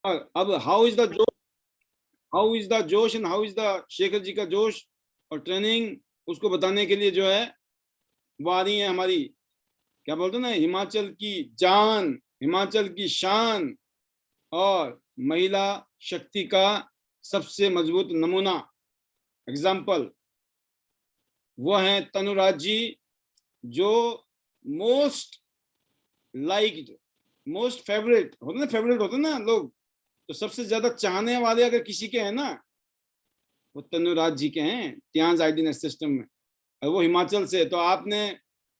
अब how is the जोश, how is the जोश and how is the Shekhar ji का जोश और ट्रेनिंग, उसको बताने के लिए जो है वो आ रही है हमारी, क्या बोलते हैं ना, हिमाचल की जान, हिमाचल की शान और महिला शक्ति का सबसे मजबूत नमूना, एग्जाम्पल, वो है तनुराज जी, जो मोस्ट लाइक्ड, मोस्ट फेवरेट होते ना, फेवरेट होते ना लोग, तो सबसे ज्यादा चाहने वाले अगर किसी के हैं ना, वो तनुराज जी के हैं त्याज आईडी सिस्टम में, और वो हिमाचल से। तो आपने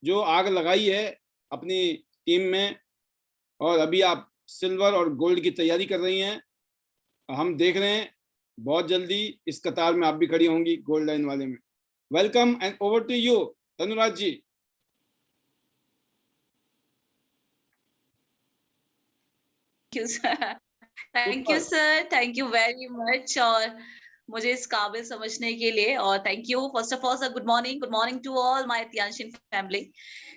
जो आग लगाई है अपनी टीम में, और अभी आप सिल्वर और गोल्ड की तैयारी कर रही हैं, हम देख रहे हैं बहुत जल्दी इस कतार में आप भी खड़ी होंगी गोल्ड लाइन वाले में। Welcome and over to you Tanuraj ji. Thank you sir, thank you very much, और मुझे इस काबिल समझने के लिए, और thank you first of all sir. Good morning to all my त्यानशीन फैमिली।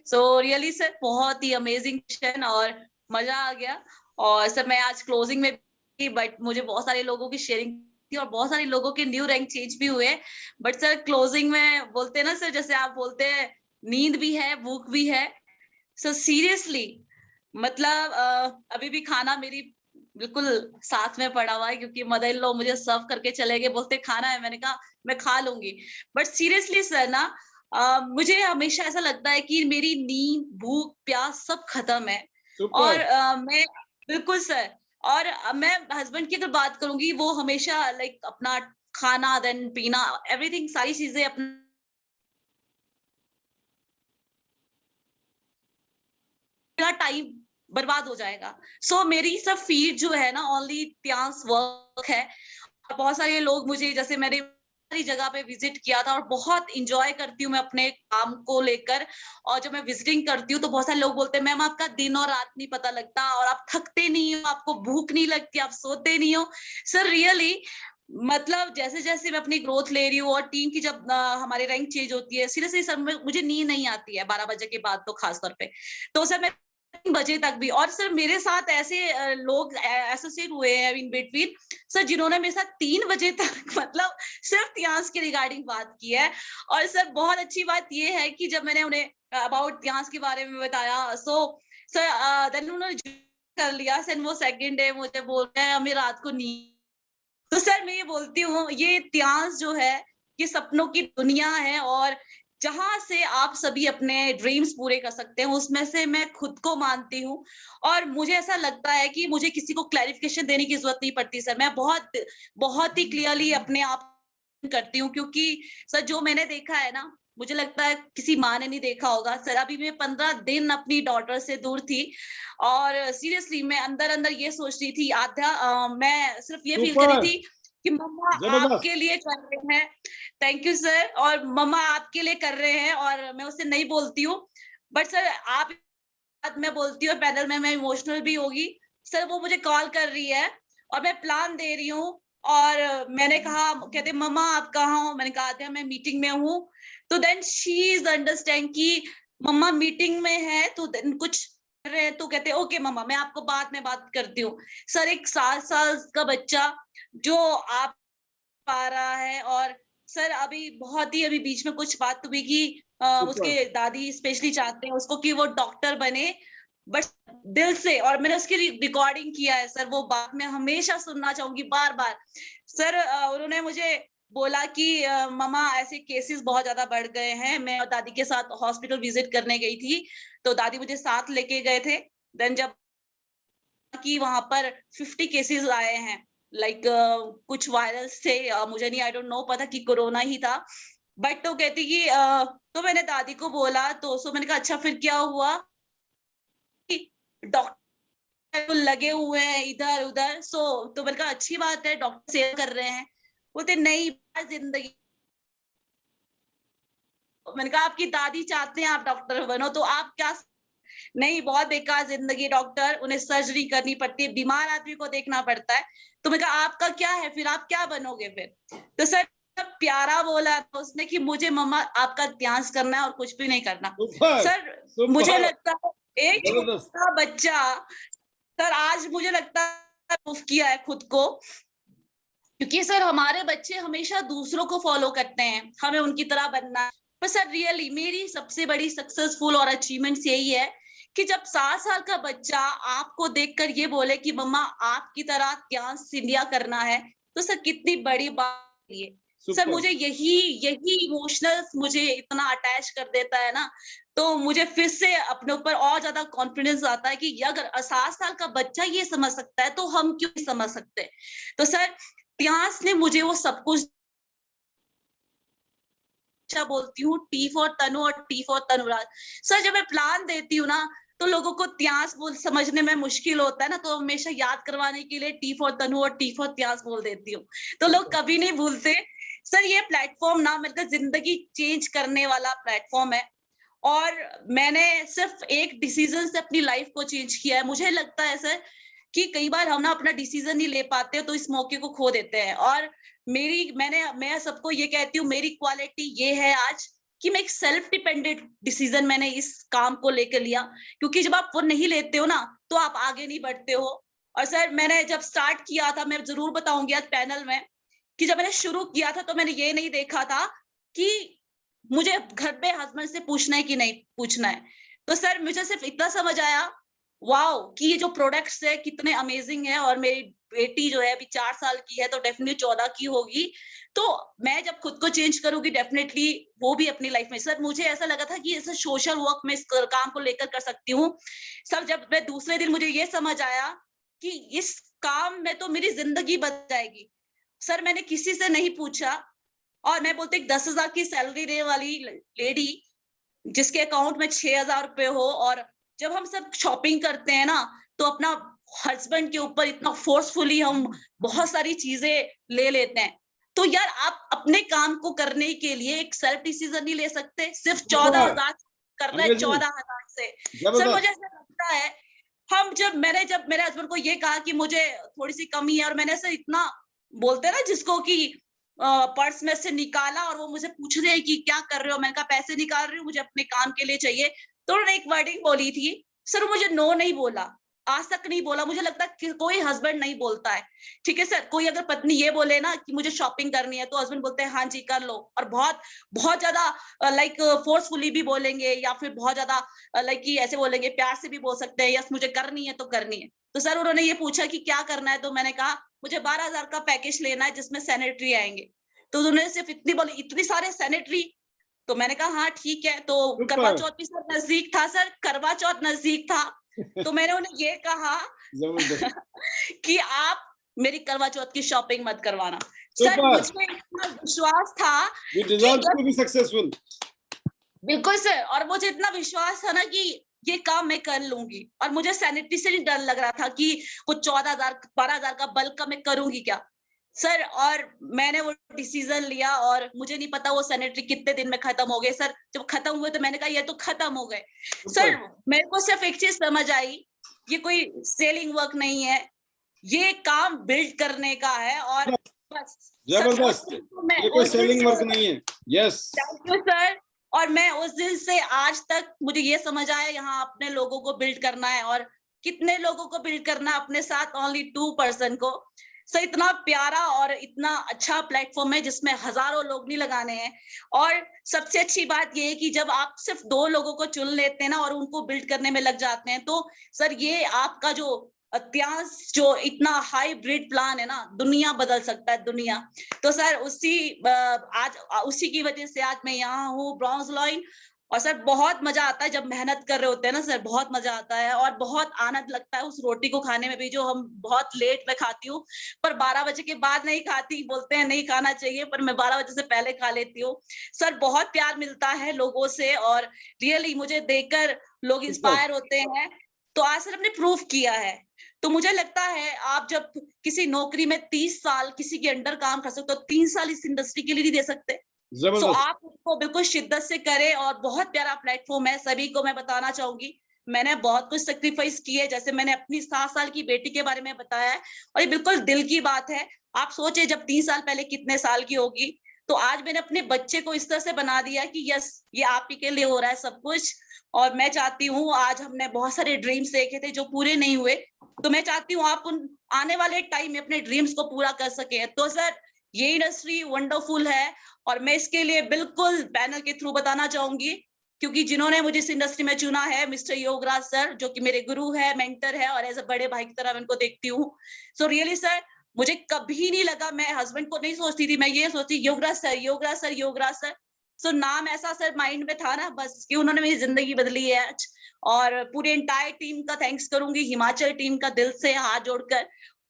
सो रियली सर, बहुत ही अमेजिंग सेशन और मजा आ गया। और सर मैं आज क्लोजिंग में भी, बट मुझे बहुत सारे लोगों की शेयरिंग थी और बहुत सारे लोगों के न्यू रैंक चेंज भी हुए, बट सर क्लोजिंग में बोलते हैं ना सर, जैसे आप बोलते हैं नींद भी है भूख भी है। सो सीरियसली मतलब अभी भी खाना मेरी बिल्कुल साथ में पड़ा हुआ है, क्योंकि मदर इन लॉ मुझे सर्व करके चले गए, बोलते खाना है, मैंने कहा मैं खा लूंगी। बट सीरियसली सर ना, मुझे हमेशा ऐसा लगता है कि मेरी नींद भूख प्यास सब खत्म है। और मैं बिल्कुल सर, और मैं हस्बैंड की अगर बात करूंगी, वो हमेशा लाइक अपना खाना देन पीना एवरीथिंग सारी चीजें अपना टाइम बर्बाद हो जाएगा। सो मेरी सब फीड जो है ना ओनली त्यांस वर्क है। बहुत सारे लोग मुझे, जैसे मैंने सारी जगह पे विजिट किया था और बहुत इंजॉय करती हूँ मैं अपने काम को लेकर, और जब मैं विजिटिंग करती हूँ तो बहुत सारे लोग बोलते हैं मैम आपका दिन और रात नहीं पता लगता, और आप थकते नहीं हो, आपको भूख नहीं लगती, आप सोते नहीं हो। सर रियली मतलब जैसे जैसे मैं अपनी ग्रोथ ले रही हूँ, और टीम की जब हमारी रैंक चेंज होती है, सीरियसली सर मुझे नींद नहीं आती है 12 बजे के बाद, तो खासतौर पे तो सर मैं 3 बजे तक भी। और सर मेरे साथ ऐसे लोग एसोसिएट हुए हैं इन बिटवीन सर, जिन्होंने मेरे साथ 3 बजे तक मतलब सिर्फ इतिहास के रिगार्डिंग बात की है। और सर बहुत अच्छी बात ये है कि जब मैंने उन्हें अबाउट इतिहास के बारे में बताया, सो सर देन उन्होंने कर लिया। सर वो सेकंड डे मुझे बोल रहे हैं हमें रात को नींद। तो सर मैं ये बोलती हूँ, ये इतिहास जो है ये सपनों की दुनिया है, और जहां से आप सभी अपने ड्रीम्स पूरे कर सकते हैं, उसमें से मैं खुद को मानती हूँ। और मुझे ऐसा लगता है कि मुझे किसी को क्लैरिफिकेशन देने की जरूरत नहीं पड़ती सर, मैं बहुत बहुत ही क्लियरली अपने आप करती हूँ, क्योंकि सर जो मैंने देखा है ना, मुझे लगता है किसी माँ ने नहीं देखा होगा सर। अभी मैं 15 दिन अपनी डॉटर से दूर थी, और सीरियसली मैं अंदर अंदर ये सोच रही थी, मैं सिर्फ ये फील कर रही थी कि मम्मा आपके लिए कर रहे हैं। Thank you sir. और मम्मा आपके लिए कर रहे हैं, और मैं उससे नहीं बोलती हूँ, बट सर आप मैं बोलती हूँ पैनल में, मैं इमोशनल भी होगी। सर वो मुझे कॉल कर रही है और मैं प्लान दे रही हूँ, और मैंने कहा, कहते मम्मा आप कहाँ हो, मैंने कहा मैं मीटिंग में हूँ। तो देन शी इज अंडरस्टैंड कि मम्मा मीटिंग में है, तो देन कुछ कर रहे हैं, तो कहते ओके मम्मा मैं आपको बाद में बात करती हूँ। सर एक 7 साल का बच्चा जो आप पा रहा है, और सर अभी बहुत ही अभी बीच में कुछ बात हुई कि उसके दादी स्पेशली चाहते हैं उसको कि वो डॉक्टर बने, बट दिल से, और मैंने उसकी रिकॉर्डिंग किया है सर, वो बात मैं हमेशा सुनना चाहूंगी बार बार। सर उन्होंने मुझे बोला कि मम्मा ऐसे केसेस बहुत ज्यादा बढ़ गए हैं, मैं दादी के साथ हॉस्पिटल विजिट करने गई थी, तो दादी मुझे साथ लेके गए थे। देन जब कि वहां पर 50 केसेस आए हैं, लाइक कुछ वायरल थे, मुझे नहीं, आई डोंट नो, पता कि कोरोना ही था। बट तो कहती कि तो मैंने दादी को बोला, तो सो मैंने कहा अच्छा फिर क्या हुआ, डॉक्टर लगे हुए हैं इधर उधर। सो तो मैंने कहा अच्छी बात है, डॉक्टर सेवा कर रहे हैं। बोलते नहीं जिंदगी, मैंने कहा आपकी दादी चाहते हैं आप डॉक्टर बनो, तो आप क्या, नहीं बहुत बेकार जिंदगी डॉक्टर, उन्हें सर्जरी करनी पड़ती है, बीमार आदमी को देखना पड़ता है। तो मैंने कहा आपका क्या है फिर, आप क्या बनोगे फिर। तो सर प्यारा बोला उसने कि मुझे मम्मा आपका ध्यान करना है और कुछ भी नहीं करना। सर मुझे लगता है एक छोटा बच्चा, सर आज मुझे लगता प्रूफ किया है खुद को, क्योंकि सर हमारे बच्चे हमेशा दूसरों को फॉलो करते हैं, हमें उनकी तरह बनना है। पर सर रियली मेरी सबसे बड़ी सक्सेसफुल और अचीवमेंट्स यही है कि जब 7 साल का बच्चा आपको देखकर ये बोले कि मम्मा आपकी तरह डांस इंडिया करना है, तो सर कितनी बड़ी बात है ये। Sir super. मुझे यही इमोशनल मुझे इतना अटैच कर देता है ना, तो मुझे फिर से अपने ऊपर और ज्यादा कॉन्फिडेंस आता है कि ये अगर 7 साल का बच्चा ये समझ सकता है तो हम क्यों नहीं समझ सकते। तो सर त्यास ने मुझे वो सब कुछ बोलती हूँ, टी फॉर तनु और टी फॉर तनुराज। सर जब मैं प्लान देती हूँ ना, तो लोगों को त्यास बोल समझने में मुश्किल होता है ना, तो हमेशा याद करवाने के लिए टी फॉर तनु और टी फॉर त्यास बोल देती हूँ, तो लोग कभी नहीं भूलते। सर ये प्लेटफॉर्म ना मतलब जिंदगी चेंज करने वाला प्लेटफॉर्म है, और मैंने सिर्फ एक डिसीजन से अपनी लाइफ को चेंज किया है। मुझे लगता है सर कि कई बार हम ना अपना डिसीजन नहीं ले पाते, तो इस मौके को खो देते हैं। और मैं सबको ये कहती हूँ, मेरी क्वालिटी ये है आज कि मैं एक सेल्फ डिपेंडेंट डिसीजन मैंने इस काम को लेकर लिया, क्योंकि जब आप वो नहीं लेते हो ना, तो आप आगे नहीं बढ़ते हो। और सर मैंने जब स्टार्ट किया था, मैं जरूर बताऊंगी आज पैनल में, कि जब मैंने शुरू किया था तो मैंने ये नहीं देखा था कि मुझे घर पे हस्बैंड से पूछना है कि नहीं पूछना है। तो सर मुझे सिर्फ इतना समझ आया, वाओ, कि ये जो प्रोडक्ट्स है कितने अमेजिंग है, और मेरी बेटी जो है अभी 4 साल की है, तो डेफिनेटली 14 की होगी। तो मैं जब खुद को चेंज करूंगी, डेफिनेटली वो भी अपनी लाइफ में। सर मुझे ऐसा लगा था कि ऐसा सोशल वर्क में इस काम को लेकर कर सकती हूँ। सर जब मैं दूसरे दिन मुझे ये समझ आया कि इस काम में तो मेरी जिंदगी बदल जाएगी। सर मैंने किसी से नहीं पूछा, और मैं बोलती 10,000 की सैलरी देने वाली लेडी जिसके अकाउंट में 6,000 रुपए हो, और जब हम सब शॉपिंग करते हैं ना, तो अपना हस्बैंड के ऊपर इतना फोर्सफुली हम बहुत सारी चीजें ले लेते हैं। तो यार आप अपने काम को करने के लिए एक सेल्फ डिसीजन नहीं ले सकते, सिर्फ 14,000 कर रहे हैं, 14,000 से। सर मुझे ऐसा लगता है, जब मेरे हस्बैंड को ये कहा कि मुझे थोड़ी सी कमी है, और मैंने से इतना बोलते हैं ना जिसको कि पर्स में से निकाला, और वो मुझे पूछ रहे हैं कि क्या कर रहे हो, मैंने कहा पैसे निकाल रही हूँ, मुझे अपने काम के लिए चाहिए। तो उन्होंने एक वर्डिंग बोली थी, सर मुझे नो नहीं बोला, आज तक नहीं बोला। मुझे लगता है कि कोई हस्बैंड नहीं बोलता है, ठीक है सर। कोई अगर पत्नी ये बोले ना कि मुझे शॉपिंग करनी है, तो हस्बैंड बोलते हैं हाँ जी कर लो, और बहुत बहुत ज्यादा लाइक फोर्सफुली भी बोलेंगे, या फिर बहुत ज्यादा लाइक कि ऐसे बोलेंगे, प्यार से भी बोल सकते हैं, यस मुझे करनी है तो करनी है। तो सर उन्होंने ये पूछा कि क्या करना है, तो मैंने कहा मुझे 12,000 का पैकेज लेना है जिसमें सैनिटरी आएंगे। तो उन्होंने सिर्फ इतनी बोली, इतनी सारे सैनिटरी। तो मैंने कहा हाँ ठीक है। तो करवा चौथ भी सर नजदीक था, सर करवा चौथ नजदीक था। तो मैंने उन्हें ये कहा कि आप मेरी करवा चौथ की शॉपिंग मत करवाना। सर मुझे इतना विश्वास था कि सक्सेसफुल। बिल्कुल सर, और मुझे इतना विश्वास था ना कि ये काम मैं कर लूंगी, और मुझे सैनिटरी से नहीं डर लग रहा था कि कुछ 14,000 12,000 का बल्क का मैं करूंगी क्या सर। और मैंने वो डिसीजन लिया, और मुझे नहीं पता वो सैनिटरी कितने दिन में खत्म हो गए। सर जब खत्म हुए तो मैंने कहा ये तो खत्म हो गए। सर मेरे को सिर्फ एक चीज समझ आई, ये कोई सेलिंग वर्क नहीं है, ये काम बिल्ड करने का है। और बस जबरदस्त, ये कोई सेलिंग वर्क नहीं है। Yes thank you sir. और मैं उस दिन से आज तक मुझे ये समझ आया, यहाँ अपने लोगों को बिल्ड करना है। और कितने लोगों को बिल्ड करना है अपने साथ, ओनली 2% को। सर इतना प्यारा और इतना अच्छा प्लेटफॉर्म है जिसमें हजारों लोग नहीं लगाने हैं। और सबसे अच्छी बात ये है कि जब आप सिर्फ 2 लोगों को चुन लेते हैं ना, और उनको बिल्ड करने में लग जाते हैं, तो सर ये आपका जो अत्यास जो इतना हाइब्रिड प्लान है ना, दुनिया बदल सकता है, दुनिया। तो सर आज उसी की वजह से आज मैं यहाँ हूँ ब्रॉन्ज लॉइन। और सर बहुत मजा आता है जब मेहनत कर रहे होते हैं ना सर, बहुत मजा आता है, और बहुत आनंद लगता है उस रोटी को खाने में भी, जो हम बहुत लेट में खाती हूँ, पर 12 बजे के बाद नहीं खाती, बोलते हैं नहीं खाना चाहिए, पर मैं 12 बजे से पहले खा लेती हूँ। सर बहुत प्यार मिलता है लोगों से, और रियली मुझे देखकर लोग इंस्पायर होते हैं। तो आज सर हमने प्रूफ किया है। तो मुझे लगता है आप जब किसी नौकरी में 30 साल किसी के अंडर काम कर सकते हो, 3 साल इस इंडस्ट्री के लिए नहीं दे सकते। सो आप उसको बिल्कुल शिद्दत से करें, और बहुत प्यारा प्लेटफॉर्म है। सभी को मैं बताना चाहूंगी, मैंने बहुत कुछ सेक्रीफाइस की है, जैसे मैंने अपनी 7 साल की बेटी के बारे में बताया है, और ये बिल्कुल दिल की बात है। आप सोचे जब 3 साल पहले कितने साल की होगी, तो आज मैंने अपने बच्चे को इस तरह से बना दिया कि यस, ये आप ही के लिए हो रहा है सब कुछ। और मैं चाहती हूँ, आज हमने बहुत सारे ड्रीम्स देखे थे जो पूरे नहीं हुए, तो मैं चाहती हूँ आप उन आने वाले टाइम में अपने ड्रीम्स को पूरा कर सके। तो सर, ये इंडस्ट्री वंडरफुल है और मैं इसके लिए बिल्कुल पैनल के थ्रू बताना चाहूंगी, क्योंकि जिन्होंने मुझे इस इंडस्ट्री में चुना है, मिस्टर योगराज सर, जो कि मेरे गुरु है, मेंटर है, और एज अ बड़े भाई की तरह मैं उनको देखती हूँ। सो रियली सर, मुझे कभी नहीं लगा, मैं हस्बैंड को नहीं सोचती थी, मैं ये सोचती Yograj sir, Yograj sir, Yograj sir. So नाम ऐसा सर माइंड में था ना बस, कि उन्होंने मेरी जिंदगी बदली है आज। और पूरी एंटायर टीम का थैंक्स करूंगी, हिमाचल टीम का दिल से हाथ जोड़कर।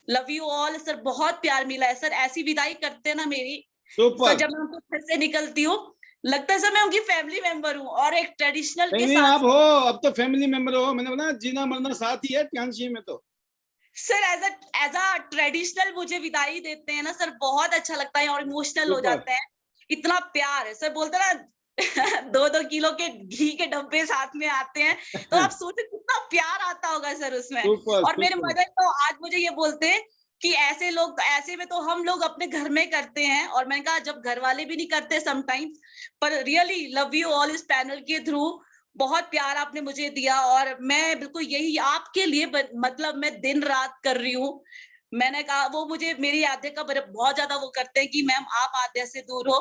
लव यू ऑल सर, बहुत प्यार मिला है सर। ऐसी विदाई करते हैं ना मेरी सर, सुपर। जब मैं उनके घर से निकलती हूँ, लगता है सर मैं उनकी फैमिली मेंबर हूँ, और एक ट्रेडिशनल के नहीं साथ। आप हो, अब तो फैमिली मेंबर हो। मैंने बोला जीना मरना साथ ही है त्यांशी में तो। सर एज अ ट्रेडिशनल मुझे विदाई देते हैं ना सर, बहुत अच्छा लगता है और इमोशनल हो सुपर जाते हैं। इतना प्यार है सर, बोलते हैं ना 2-2 किलो के घी के डब्बे साथ में आते हैं, तो आप सोचो कितना प्यार आता होगा सर उसमें। सुपर और मेरे सुपर। मदर तो आज मुझे ये बोलते हैं कि ऐसे लोग, ऐसे में तो हम लोग अपने घर में करते हैं, और मैंने कहा जब घर वाले भी नहीं करते समटाइम्स, पर रियली लव यू ऑल इस पैनल के थ्रू। बहुत प्यार आपने मुझे दिया, और मैं बिल्कुल यही आपके लिए मतलब मैं दिन रात कर रही हूँ। मैंने कहा, वो मुझे मेरी आद्या का बहुत ज्यादा वो करते हैं कि मैम आप आद्या से दूर हो,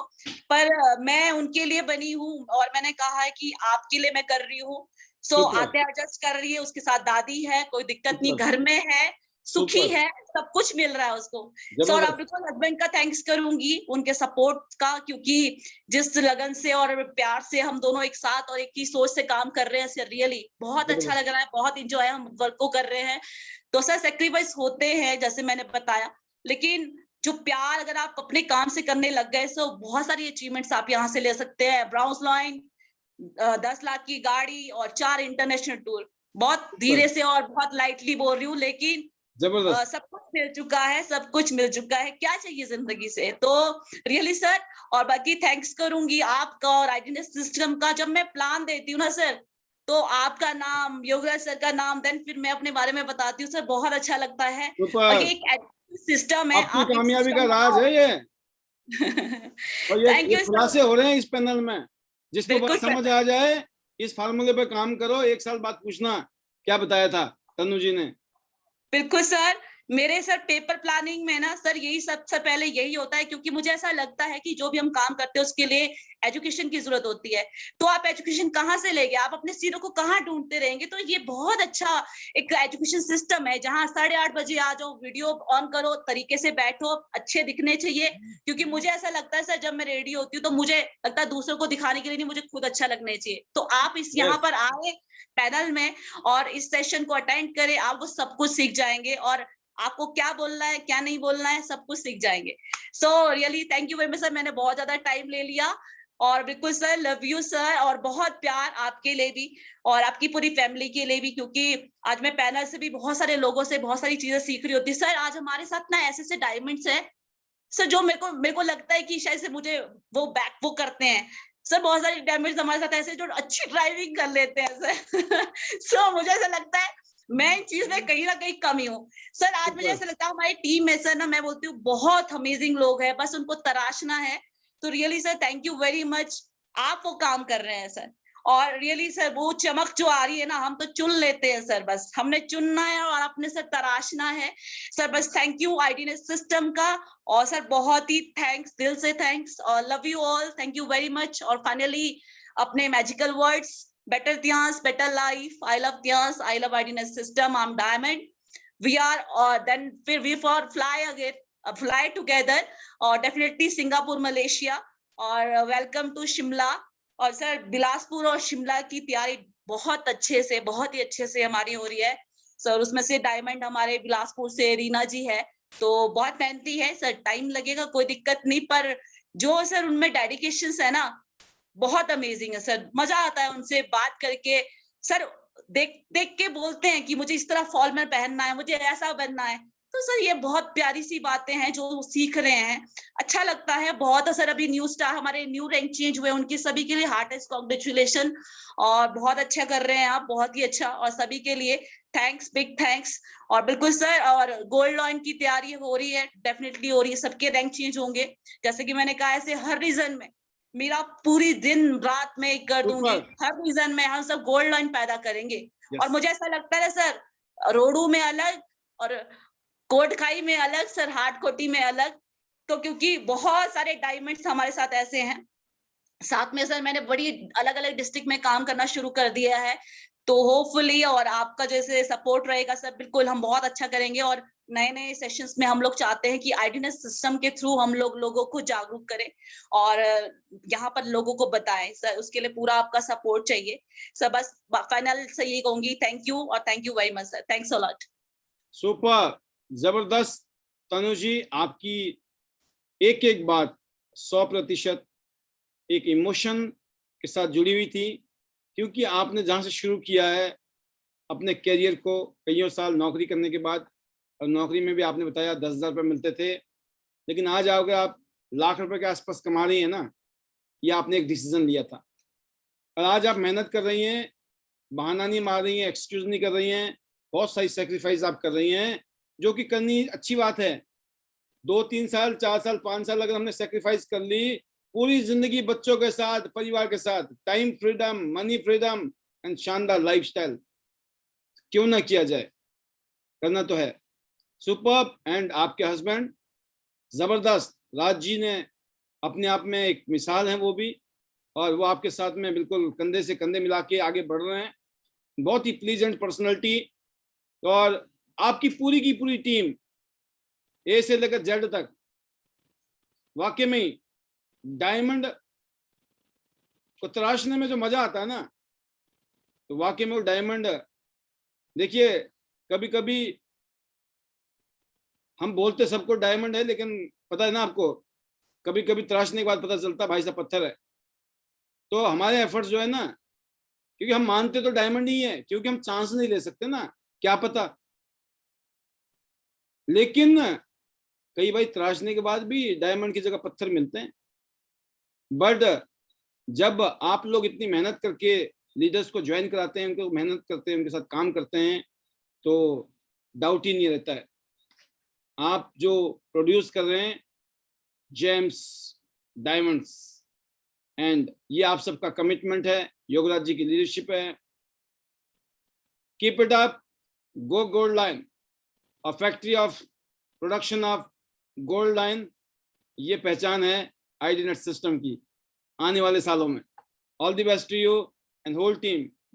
पर मैं उनके लिए बनी हूँ, और मैंने कहा है कि आपके लिए मैं कर रही हूँ। सो सुपर आद्या एडजस्ट कर रही है, उसके साथ दादी है, कोई दिक्कत नहीं, सुपर घर में है, सुखी सुपर। है, सब कुछ मिल रहा है उसको। सो और अब जबरदस्त। बिल्कुल हस्बैंड का थैंक्स करूंगी, उनके सपोर्ट का, क्योंकि जिस लगन से और प्यार से हम दोनों एक साथ और एक ही सोच से काम कर रहे हैं सर, रियली बहुत अच्छा जबरदस्त। लग रहा है, बहुत इंजॉय हम वर्क को कर रहे हैं। तो सर सेक्रीफाइस होते हैं जैसे मैंने बताया, लेकिन जो प्यार अगर आप अपने काम से करने लग गए, तो बहुत सारी अचीवमेंट्स आप यहाँ से ले सकते हैं। ब्राउन्स लाइन, 10 लाख की गाड़ी और 4 इंटरनेशनल टूर। बहुत सुपर धीरे से और बहुत लाइटली बोल रही हूँ, लेकिन जबरदस्त। सब कुछ मिल चुका है, सब कुछ मिल चुका है, क्या चाहिए जिंदगी से। तो रियली सर, और बाकी थैंक्स करूंगी आपका और आइडेंटिटी सिस्टम का। जब मैं प्लान देती हूँ ना सर, तो आपका नाम, योगराज सर का नाम, देन फिर मैं अपने बारे में बताती हूँ सर, बहुत अच्छा लगता है। और सुपर। ये एक सिस्टम है, आपकी आप एक कामयाबी का सिस्टम राज बनाओ। है ये। और थैंक ये यू सर। खुलासे हो रहे हैं इस पैनल में। जिसको बिल्कुल बात सर, समझ आ जाए, इस फार्मूले पर काम करो, 1 साल बाद पूछना क्या बताया था तनु जी ने। बिल्कुल सर। मेरे सर पेपर प्लानिंग में ना सर, यही सबसे पहले यही होता है, क्योंकि मुझे ऐसा लगता है कि जो भी हम काम करते हैं उसके लिए एजुकेशन की जरूरत होती है। तो आप एजुकेशन कहाँ से लेंगे, आप अपने सीरों को कहाँ ढूंढते रहेंगे। तो ये बहुत अच्छा एक एजुकेशन सिस्टम है, जहाँ 8:30 बजे आ जाओ, वीडियो ऑन करो, तरीके से बैठो, अच्छे दिखने चाहिए। क्योंकि मुझे ऐसा लगता है सर, जब मैं रेडी होती हूँ तो मुझे लगता है दूसरों को दिखाने के लिए नहीं, मुझे खुद अच्छा लगने चाहिए। तो आप इस यहाँ यस। पर आए पैनल में और इस सेशन को अटेंड करें, आप वो सब कुछ सीख जाएंगे, और आपको क्या बोलना है, क्या नहीं बोलना है, सब कुछ सीख जाएंगे। So really thank you very much sir, मैंने बहुत ज्यादा टाइम ले लिया। और बिल्कुल सर, लव यू सर, और बहुत प्यार आपके लिए भी और आपकी पूरी फैमिली के लिए भी, क्योंकि आज मैं पैनल से भी बहुत सारे लोगों से बहुत सारी चीजें सीख रही होती। सर आज हमारे साथ ना ऐसे ऐसे डायमंड्स है सर, जो मेरे को लगता है कि शायद से मुझे वो बैक वो करते हैं सर। बहुत सारे डैमेज हमारे साथ ऐसे जो अच्छी ड्राइविंग कर लेते हैं सर। सो मुझे ऐसा लगता है मैं इन चीज में कहीं ना कहीं कमी हूँ सर। आज मुझे सुपर ऐसा लगता है हमारी टीम में सर ना, मैं बोलती हूँ बहुत अमेजिंग लोग हैं, बस उनको तराशना है। तो really sir thank you very much, आप वो काम कर रहे हैं सर। और रियली सर वो चमक जो आ रही है ना, हम तो चुन लेते हैं सर, बस हमने चुनना है और अपने सर तराशना है सर। बस थैंक यू आईडीनेस सिस्टम का, और सर बहुत ही थैंक्स, दिल से थैंक्स, और love you all, thank you very much. और फाइनली अपने magical words, better Tyans, better life, I love Tyans, I love Idealness system, I'm diamond, we are then we for fly again, fly together, और definitely Singapore, Malaysia, और welcome to Shimla। और sir Bilaspur और शिमला की तैयारी बहुत अच्छे से, बहुत ही अच्छे से हमारी हो रही है सर। उसमें से डायमंड हमारे बिलासपुर से रीना जी है, तो बहुत मेहनती है सर, टाइम लगेगा, कोई दिक्कत नहीं, पर जो सर उनमें डेडिकेशन है ना, बहुत अमेजिंग है सर। मजा आता है उनसे बात करके सर। देख देख के बोलते हैं कि मुझे इस तरह फॉर्मल पहनना है, मुझे ऐसा बनना है। तो सर ये बहुत प्यारी सी बातें हैं जो सीख रहे हैं, अच्छा लगता है बहुत। सर अभी न्यू स्टार हमारे न्यू रैंक चेंज हुए, उनकी सभी के लिए हार्टेस्ट कांग्रेचुलेशन, और बहुत अच्छा कर रहे हैं आप, बहुत ही अच्छा, और सभी के लिए थैंक्स, बिग थैंक्स। और बिल्कुल सर, और गोल्ड लॉइन की तैयारी हो रही है, डेफिनेटली हो रही है, सबके रैंक चेंज होंगे। जैसे कि मैंने कहा, ऐसे हर रीजन में मेरा पूरी दिन रात में कर दूंगी, Super. हर रीजन में हम सब गोल्ड लाइन पैदा करेंगे। Yes. और मुझे ऐसा लगता है सर, रोडू में अलग और कोटखाई में अलग सर, हाट कोटी में अलग, तो क्योंकि बहुत सारे डायमंड्स हमारे साथ ऐसे हैं। साथ में सर मैंने बड़ी अलग अलग डिस्ट्रिक्ट में काम करना शुरू कर दिया है, तो होपफुली और आपका जैसे सपोर्ट रहेगा सर, बिल्कुल हम बहुत अच्छा करेंगे। और नए नए सेशंस में हम लोग चाहते हैं कि आईडीनेस सिस्टम के थ्रू हम लोगों को जागरूक करें और यहाँ पर लोगों को बताएं सर, उसके लिए पूरा आपका सपोर्ट चाहिए सर। बस फाइनल से ये कहूंगी, थैंक यू, और thank you very much sir, thanks a lot. Super, जबरदस्त। तनु जी, आपकी एक एक बात 100% एक इमोशन के साथ जुड़ी हुई थी, क्योंकि आपने जहां से शुरू किया है अपने करियर को, कईयों साल नौकरी करने के बाद, और नौकरी में भी आपने बताया 10,000 रुपये मिलते थे, लेकिन आज आओगे आप लाख रुपए के आसपास कमा रही है ना, ये आपने एक डिसीजन लिया था। और आज आप मेहनत कर रही हैं, बहाना नहीं मार रही हैं, एक्सक्यूज नहीं कर रही हैं, बहुत सारी सेक्रीफाइस आप कर रही हैं, जो कि करनी अच्छी बात है। 2-3 साल, 4 साल, 5 साल अगर हमने सेक्रीफाइस कर ली, पूरी जिंदगी बच्चों के साथ, परिवार के साथ, time freedom, money freedom and शानदार लाइफस्टाइल, क्यों ना किया जाए, करना तो है। सुपर। एंड आपके हस्बैंड जबरदस्त, राज जी ने अपने आप में एक मिसाल है वो भी, और वो आपके साथ में बिल्कुल कंधे से कंधे मिला के आगे बढ़ रहे हैं। बहुत ही प्लीजेंट पर्सनैलिटी, और आपकी पूरी की पूरी टीम ए से लेकर जेड तक, वाकई में डायमंड को तराशने में जो मजा आता है ना, तो वाकई में वो डायमंड, देखिए कभी कभी हम बोलते सबको डायमंड है, लेकिन पता है ना आपको, कभी कभी तराशने के बाद पता चलता भाई साहब पत्थर है। तो हमारे एफर्ट्स जो है ना, क्योंकि हम मानते तो डायमंड ही है, क्योंकि हम चांस नहीं ले सकते ना, क्या पता, लेकिन कई बार तराशने के बाद भी डायमंड की जगह पत्थर मिलते हैं। बट जब आप लोग इतनी मेहनत करके लीडर्स को ज्वाइन कराते हैं, उनको मेहनत करते हैं, उनके साथ काम करते हैं, तो डाउट ही नहीं रहता है। आप जो प्रोड्यूस कर रहे हैं जेम्स, डायमंड्स, एंड ये आप सबका कमिटमेंट है, योगराज जी की लीडरशिप है। Keep it up, go gold line, a factory of production of gold line, ये पहचान है आईडीनेट सिस्टम की आने वाले सालों में। All the best to you and whole team.